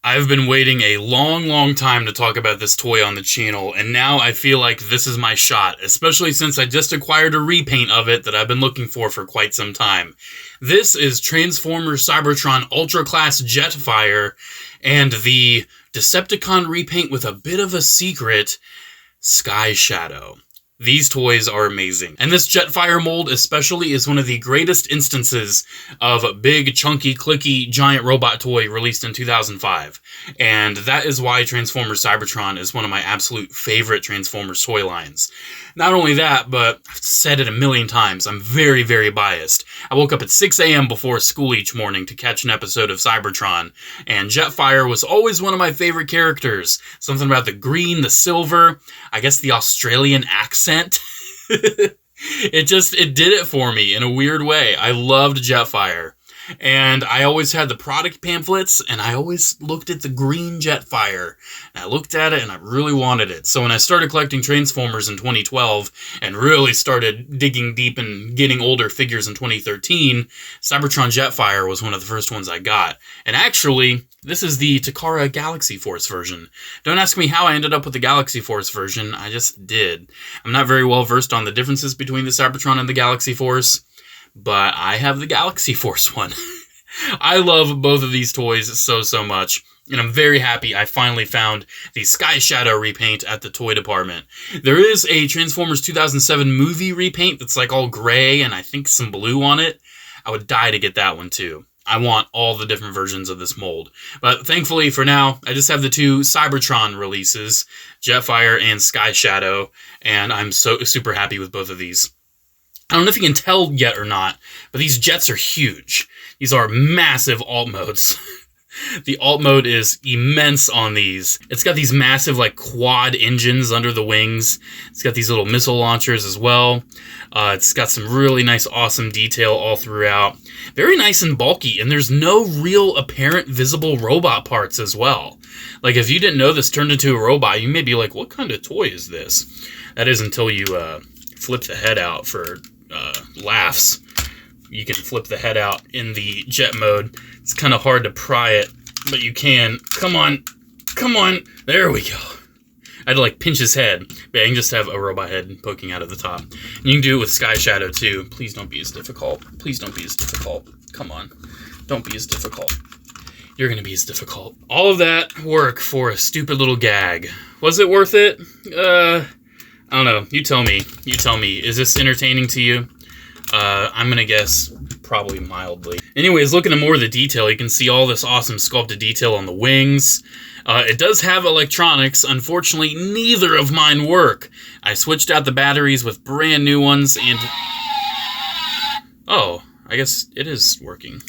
I've been waiting a long time to talk about this toy on the channel, and now I feel like this is my shot, especially since I just acquired a repaint of it that I've been looking for quite some time. This is Transformers Cybertron Ultra Class Jetfire, and the Decepticon repaint with a bit of a secret, Skyshadow. These toys are amazing. And this Jetfire mold especially is one of the greatest instances of a big, chunky, clicky, giant robot toy released in 2005. And that is why Transformers Cybertron is one of my absolute favorite Transformers toy lines. Not only that, but I've said it a million times, I'm very biased. I woke up at 6 a.m. before school each morning to catch an episode of Cybertron, and Jetfire was always one of my favorite characters. Something about the green, the silver, I guess the Australian accent. It did it for me in a weird way. I loved Jetfire. And I always had the product pamphlets, and I always looked at the green Jetfire. And I looked at it, and I really wanted it. So when I started collecting Transformers in 2012, and really started digging deep and getting older figures in 2013, Cybertron Jetfire was one of the first ones I got. And actually, this is the Takara Galaxy Force version. Don't ask me how I ended up with the Galaxy Force version, I just did. I'm not very well versed on the differences between the Cybertron and the Galaxy Force, but I have the Galaxy Force one. I love both of these toys so much, and I'm very happy I finally found the Skyshadow repaint at the toy department. There is a Transformers 2007 movie repaint that's like all gray and I think some blue on it. I would die to get that one too. I want all the different versions of this mold. But thankfully, for now, I just have the two Cybertron releases, Jetfire and Skyshadow, and I'm super happy with both of these. I don't know if you can tell yet or not, but these jets are huge. These are massive alt modes. The alt mode is immense on these. It's got these massive like quad engines under the wings. It's got these little missile launchers as well. It's got some really nice, awesome detail all throughout. Very nice and bulky, and there's no real apparent visible robot parts as well. Like if you didn't know this turned into a robot, you may be like, what kind of toy is this? That is until you flip the head out for laughs. You can flip the head out in the jet mode. It's kind of hard to pry it, but you can. Come on. There we go. I had to like pinch his head, but I can just have a robot head poking out of the top. And you can do it with Skyshadow too. Please don't be as difficult. Please don't be as difficult. Come on. Don't be as difficult. You're going to be as difficult. All of that work for a stupid little gag. Was it worth it? I don't know. You tell me. Is this entertaining to you? I'm gonna guess probably mildly. Anyways, looking at more of the detail, you can see all this awesome sculpted detail on the wings. It does have electronics. Unfortunately, neither of mine work. I switched out the batteries with brand new ones and... Oh, I guess it is working.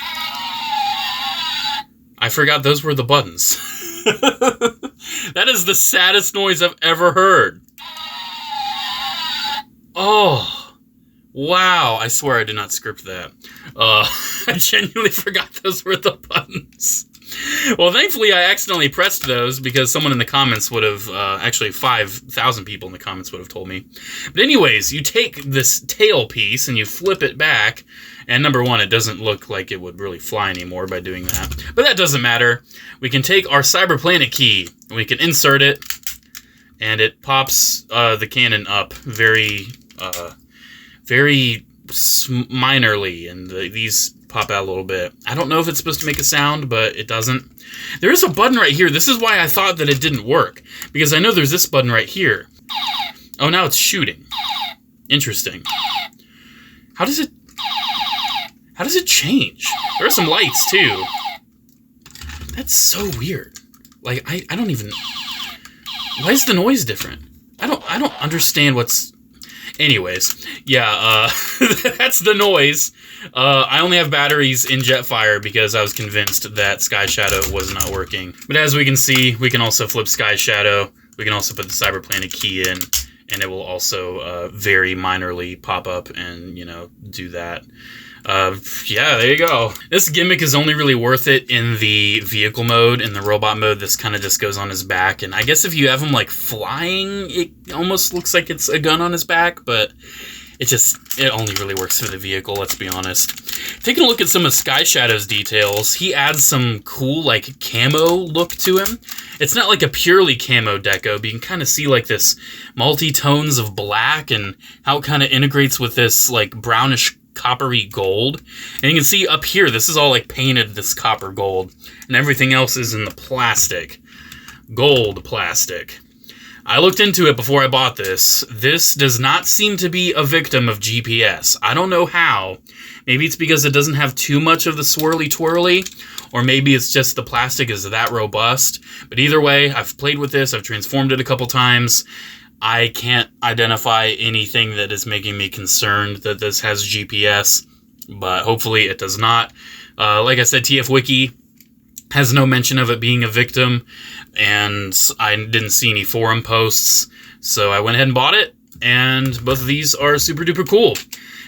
I forgot those were the buttons. That is the saddest noise I've ever heard. Oh, wow. I swear I did not script that. I genuinely forgot those were the buttons. Well, thankfully I accidentally pressed those because someone in the comments would have, actually 5,000 people in the comments would have told me. But anyways, you take this tail piece and you flip it back, and number one, it doesn't look like it would really fly anymore by doing that. But that doesn't matter. We can take our Cyberplanet key and we can insert it, and it pops the cannon up very minorly, and these pop out a little bit. I don't know if it's supposed to make a sound, but it doesn't. There is a button right here. This is why I thought that it didn't work, because I know there's this button right here. Oh, now it's shooting. Interesting. How does it change? There are some lights too. That's so weird. Like I don't even. Why is the noise different? I don't understand what's. Anyways, yeah, that's the noise. I only have batteries in Jetfire because I was convinced that Skyshadow was not working. But as we can see, we can also flip Skyshadow. We can also put the Cyberplanet key in, and it will also very minorly pop up and, do that. Yeah, there you go. This gimmick is only really worth it in the vehicle mode. In the robot mode, this kind of just goes on his back. And I guess if you have him, like, flying, it almost looks like it's a gun on his back. But it only really works for the vehicle, let's be honest. Taking a look at some of Skyshadow's details, he adds some cool, like, camo look to him. It's not like a purely camo deco, but you can kind of see, like, this multi-tones of black and how it kind of integrates with this, like, brownish coppery gold. And you can see up here, this is all, like, painted this copper gold, and everything else is in the plastic. Gold plastic. I looked into it before I bought this. This does not seem to be a victim of GPS. I don't know how. Maybe it's because it doesn't have too much of the swirly twirly, or maybe it's just the plastic is that robust. But either way, I've played with this. I've transformed it a couple times. I can't identify anything that is making me concerned that this has GPS, but hopefully it does not. Like I said, TF Wiki has no mention of it being a victim, and I didn't see any forum posts, so I went ahead and bought it, and both of these are super duper cool.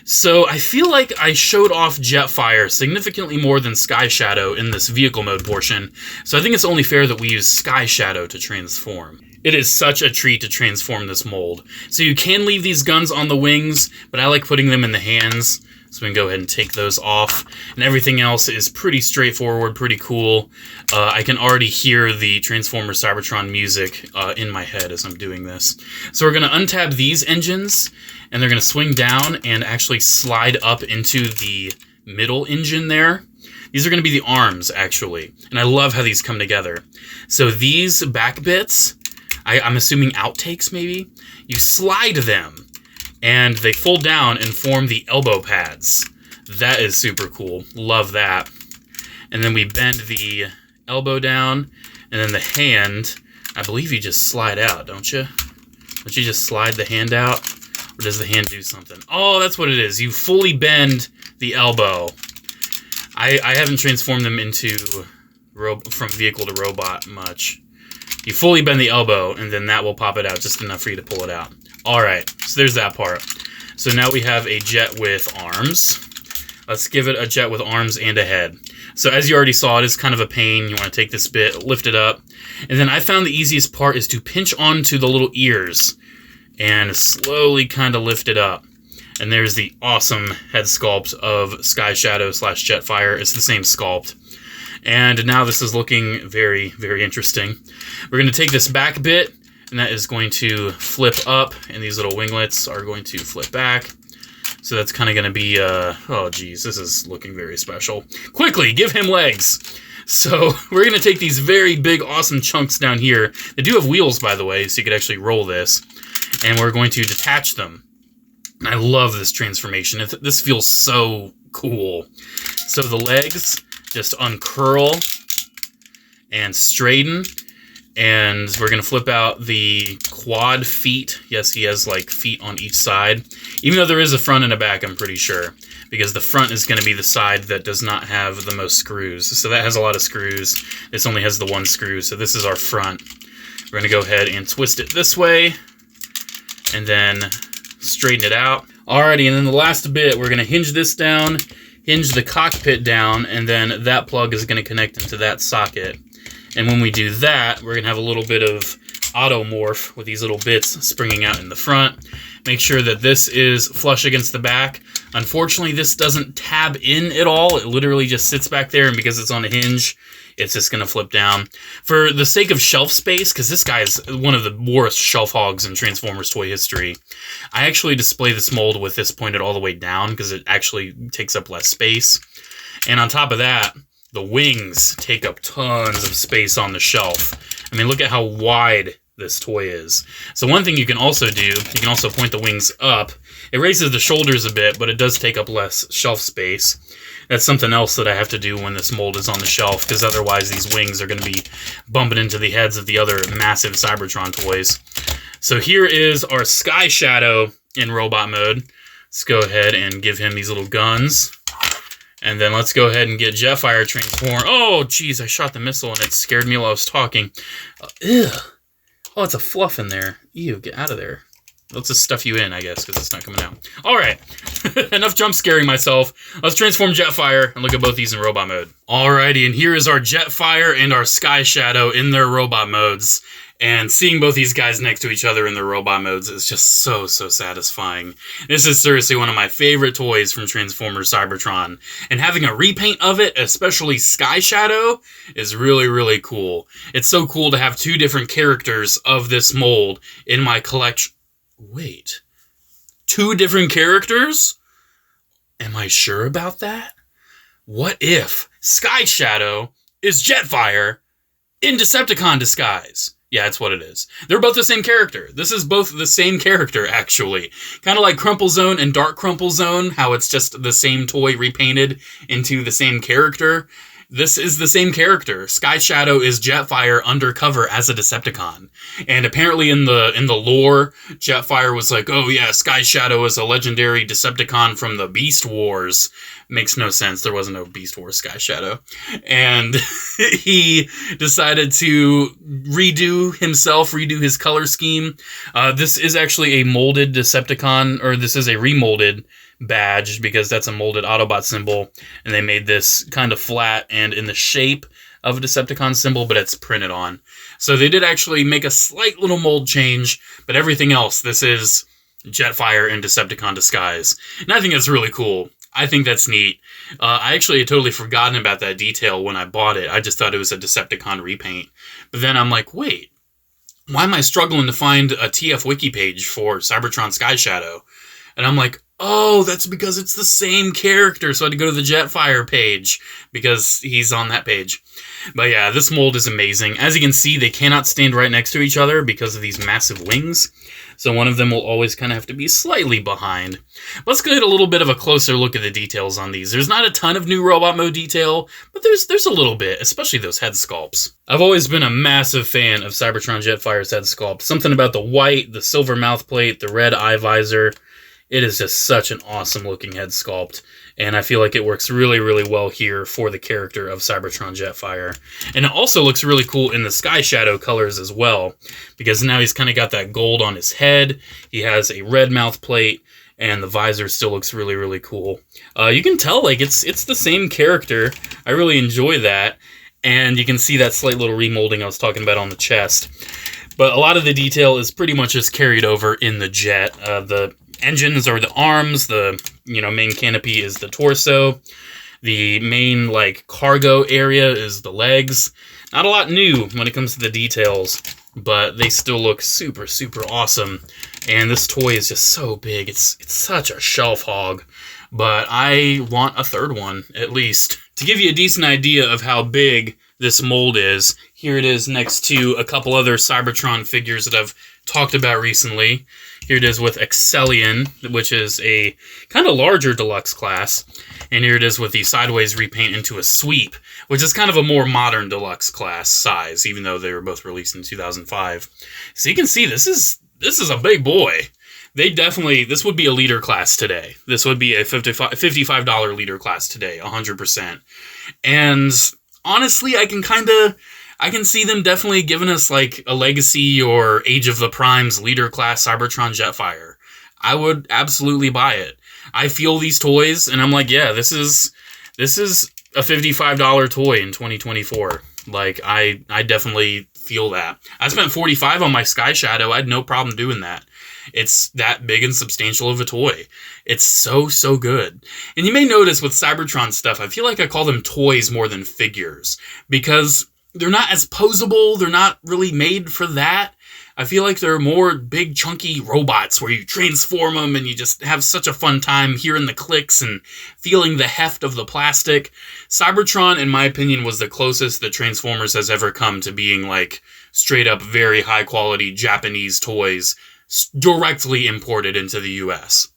So I feel like I showed off Jetfire significantly more than Skyshadow in this vehicle mode portion, so I think it's only fair that we use Skyshadow to transform. It is such a treat to transform this mold. So you can leave these guns on the wings, but I like putting them in the hands. So we can go ahead and take those off. And everything else is pretty straightforward, pretty cool. I can already hear the Transformer Cybertron music in my head as I'm doing this. So we're going to untab these engines, and they're going to swing down and actually slide up into the middle engine there. These are going to be the arms, actually. And I love how these come together. So these back bits, I'm assuming outtakes maybe, you slide them, and they fold down and form the elbow pads. That is super cool. Love that. And then we bend the elbow down, and then the hand, I believe you just slide out, don't you? Don't you just slide the hand out? Or does the hand do something? Oh, that's what it is. You fully bend the elbow. I haven't transformed them into from vehicle to robot much. You fully bend the elbow, and then that will pop it out just enough for you to pull it out. Alright, so there's that part. So now we have a jet with arms. Let's give it a jet with arms and a head. So as you already saw, it is kind of a pain. You want to take this bit, lift it up. And then I found the easiest part is to pinch onto the little ears and slowly kind of lift it up. And there's the awesome head sculpt of Skyshadow / Jetfire. It's the same sculpt. And now this is looking very, very interesting. We're going to take this back bit, and that is going to flip up, and these little winglets are going to flip back. So that's kind of going to be, oh geez, this is looking very special. Quickly, give him legs! So we're going to take these very big, awesome chunks down here. They do have wheels, by the way, so you could actually roll this. And we're going to detach them. I love this transformation. This feels so cool. So the legs just uncurl and straighten, and we're going to flip out the quad feet. Yes, he has like feet on each side, even though there is a front and a back, I'm pretty sure, because the front is going to be the side that does not have the most screws. So that has a lot of screws. This only has the one screw, so this is our front. We're going to go ahead and twist it this way, and then straighten it out. Alrighty, and then the last bit, we're going to hinge this down, hinge the cockpit down, and then that plug is going to connect into that socket. And when we do that, we're going to have a little bit of automorph with these little bits springing out in the front. Make sure that this is flush against the back. Unfortunately, this doesn't tab in at all. It literally just sits back there, and because it's on a hinge, it's just going to flip down. For the sake of shelf space, because this guy is one of the worst shelf hogs in Transformers toy history, I actually display this mold with this pointed all the way down because it actually takes up less space. And on top of that, the wings take up tons of space on the shelf. I mean, look at how wide this toy is. So one thing you can also do, you can also point the wings up. It raises the shoulders a bit, but it does take up less shelf space. That's something else that I have to do when this mold is on the shelf, because otherwise these wings are going to be bumping into the heads of the other massive Cybertron toys. So here is our Skyshadow in robot mode. Let's go ahead and give him these little guns. And then let's go ahead and get Jetfire transformed. Oh, geez, I shot the missile and it scared me while I was talking. Ew. Oh, it's a fluff in there. Ew, get out of there. Let's just stuff you in, I guess, because it's not coming out. All right. Enough jump scaring myself. Let's transform Jetfire and look at both these in robot mode. Alrighty, and here is our Jetfire and our Skyshadow in their robot modes. And seeing both these guys next to each other in their robot modes is just so satisfying. This is seriously one of my favorite toys from Transformers Cybertron. And having a repaint of it, especially Skyshadow, is really cool. It's so cool to have two different characters of this mold in my collection. Wait, two different characters? Am I sure about that? What if Skyshadow is Jetfire in Decepticon disguise? Yeah, that's what it is. They're both the same character. This is both the same character, actually. Kind of like Crumple Zone and Dark Crumple Zone, how it's just the same toy repainted into the same character. This is the same character. Skyshadow is Jetfire undercover as a Decepticon. And apparently in the lore, Jetfire was like, oh yeah, Skyshadow is a legendary Decepticon from the Beast Wars. Makes no sense. There wasn't no Beast Wars Skyshadow. And he decided to redo his color scheme. This is actually a molded Decepticon, or this is a remolded badge, because that's a molded Autobot symbol, and they made this kind of flat and in the shape of a Decepticon symbol, but it's printed on. So they did actually make a slight little mold change, but everything else, this is Jetfire in Decepticon disguise. And I think that's really cool. I think that's neat. I actually had totally forgotten about that detail when I bought it. I just thought it was a Decepticon repaint. But then I'm like, wait, why am I struggling to find a TF wiki page for Cybertron Skyshadow? And I'm like, oh, that's because it's the same character, so I had to go to the Jetfire page, because he's on that page. But yeah, this mold is amazing. As you can see, they cannot stand right next to each other because of these massive wings, so one of them will always kind of have to be slightly behind. Let's get a little bit of a closer look at the details on these. There's not a ton of new robot mode detail, but there's a little bit, especially those head sculpts. I've always been a massive fan of Cybertron Jetfire's head sculpt. Something about the white, the silver mouth plate, the red eye visor. It is just such an awesome looking head sculpt, and I feel like it works really well here for the character of Cybertron Jetfire. And it also looks really cool in the Skyshadow colors as well, because now he's kind of got that gold on his head, he has a red mouth plate, and the visor still looks really cool. You can tell like it's the same character. I really enjoy that, and you can see that slight little remolding I was talking about on the chest. But a lot of the detail is pretty much just carried over in the Jet. The engines are the arms, the main canopy is the torso, the main like cargo area is the legs. Not a lot new when it comes to the details, but they still look super awesome. And this toy is just so big. It's such a shelf hog, but I want a third one at least. To give you a decent idea of how big this mold is, here it is next to a couple other Cybertron figures that I've talked about recently. Here it is with Excellion, which is a kind of larger deluxe class. And here it is with the sideways repaint into a sweep, which is kind of a more modern deluxe class size, even though they were both released in 2005. So you can see this is a big boy. This would be a leader class today. This would be a $55 leader class today, 100%. And honestly, I can see them definitely giving us like a Legacy or Age of the Primes leader class Cybertron Jetfire. I would absolutely buy it. I feel these toys and I'm like, yeah, this is a $55 toy in 2024. Like I definitely feel that. I spent $45 on my Skyshadow. I had no problem doing that. It's that big and substantial of a toy. It's so good. And you may notice with Cybertron stuff, I feel like I call them toys more than figures, because they're not as posable. They're not really made for that. I feel like they're more big, chunky robots where you transform them and you just have such a fun time hearing the clicks and feeling the heft of the plastic. Cybertron, in my opinion, was the closest that Transformers has ever come to being like straight up very high quality Japanese toys directly imported into the US.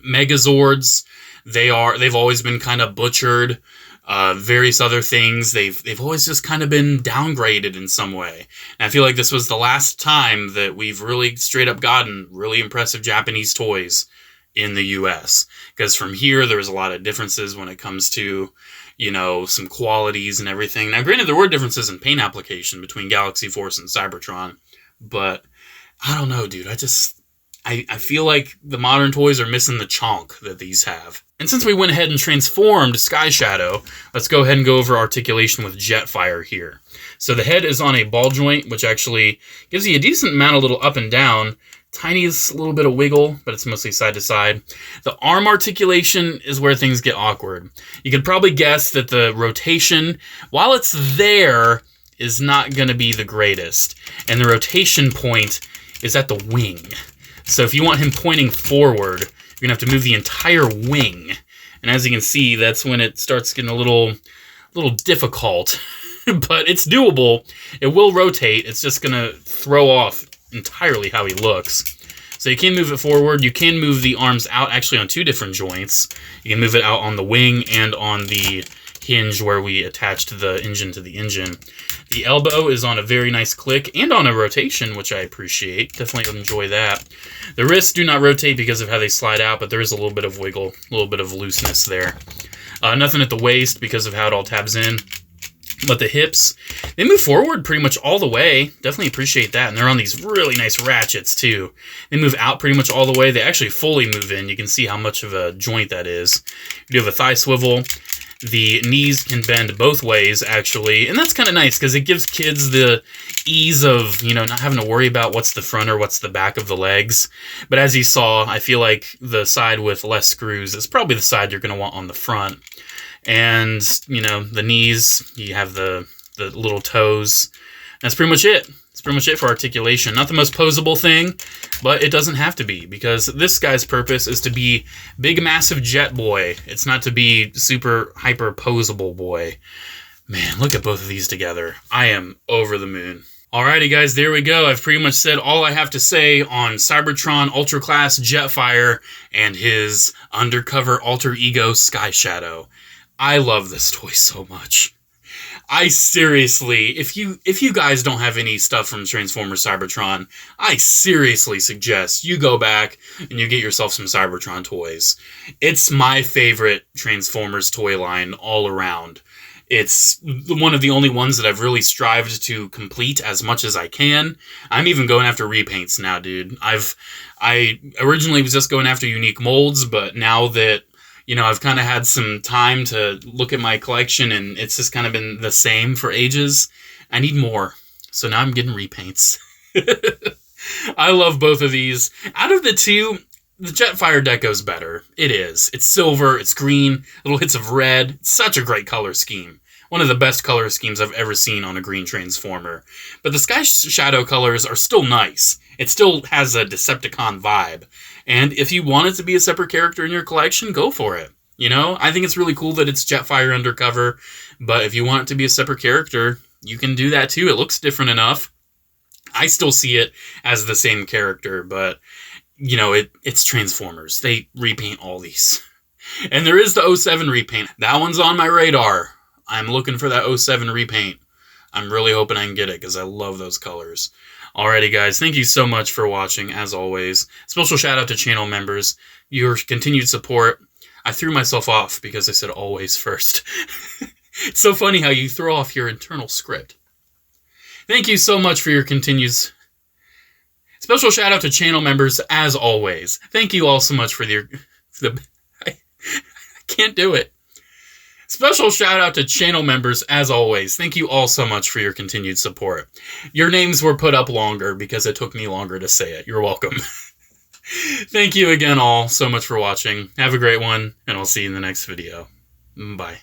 Megazords, they've always been kind of butchered. Various other things, they've always just kind of been downgraded in some way. And I feel like this was the last time that we've really straight up gotten really impressive Japanese toys in the US. Because from here, there's a lot of differences when it comes to, some qualities and everything. Now, granted, there were differences in paint application between Galaxy Force and Cybertron, but I don't know, dude. I feel like the modern toys are missing the chonk that these have. And since we went ahead and transformed Skyshadow, let's go ahead and go over articulation with Jetfire here. So the head is on a ball joint, which actually gives you a decent amount of little up and down. Tiniest little bit of wiggle, but it's mostly side to side. The arm articulation is where things get awkward. You could probably guess that the rotation, while it's there, is not going to be the greatest. And the rotation point is at the wing. So if you want him pointing forward, you're going to have to move the entire wing. And as you can see, that's when it starts getting a little difficult. But it's doable. It will rotate. It's just going to throw off entirely how he looks. So you can move it forward. You can move the arms out actually on two different joints. You can move it out on the wing and on the hinge where we attached the engine to the engine. The elbow is on a very nice click and on a rotation, which I appreciate. Definitely enjoy that. The wrists do not rotate because of how they slide out, but there is a little bit of wiggle, a little bit of looseness there. Nothing at the waist because of how it all tabs in. But the hips, they move forward pretty much all the way. Definitely appreciate that. And they're on these really nice ratchets, too. They move out pretty much all the way. They actually fully move in. You can see how much of a joint that is. You do have a thigh swivel. The knees can bend both ways, actually. And that's kind of nice because it gives kids the ease of, you know, not having to worry about what's the front or what's the back of the legs. But as you saw, I feel like the side with less screws is probably the side you're going to want on the front. And, you know, the knees, you have the little toes. That's pretty much it. That's pretty much it for articulation. Not the most posable thing, but it doesn't have to be, because this guy's purpose is to be big, massive jet boy. It's not to be super hyper posable boy. Man, look at both of these together. I am over the moon. Alrighty guys, there we go. I've pretty much said all I have to say on Cybertron Ultra Class Jetfire and his undercover alter ego Skyshadow. I love this toy so much. I seriously, if you guys don't have any stuff from Transformers Cybertron, I seriously suggest you go back and you get yourself some Cybertron toys. It's my favorite Transformers toy line all around. It's one of the only ones that I've really strived to complete as much as I can. I'm even going after repaints now, dude. I originally was just going after unique molds, but now that, you know, I've kind of had some time to look at my collection and it's just kind of been the same for ages, I need more. So now I'm getting repaints. I love both of these. Out of the two, the Jetfire deco's better. It is. It's silver, it's green, little hits of red. It's such a great color scheme. One of the best color schemes I've ever seen on a green Transformer. But the Skyshadow colors are still nice. It still has a Decepticon vibe. And if you want it to be a separate character in your collection, go for it. You know, I think it's really cool that it's Jetfire undercover. But if you want it to be a separate character, you can do that too. It looks different enough. I still see it as the same character, but, you know, it's Transformers. They repaint all these. And there is the 07 repaint. That one's on my radar. I'm looking for that 07 repaint. I'm really hoping I can get it because I love those colors. Alrighty guys, thank you so much for watching, as always. Special shout out to channel members. Your continued support. I threw myself off because I said always first. It's so funny how you throw off your internal script. Thank you so much for your continued... Special shout out to channel members, as always. Thank you all so much for your... I can't do it. Special shout out to channel members, as always. Thank you all so much for your continued support. Your names were put up longer because it took me longer to say it. You're welcome. Thank you again all so much for watching. Have a great one, and I'll see you in the next video. Bye.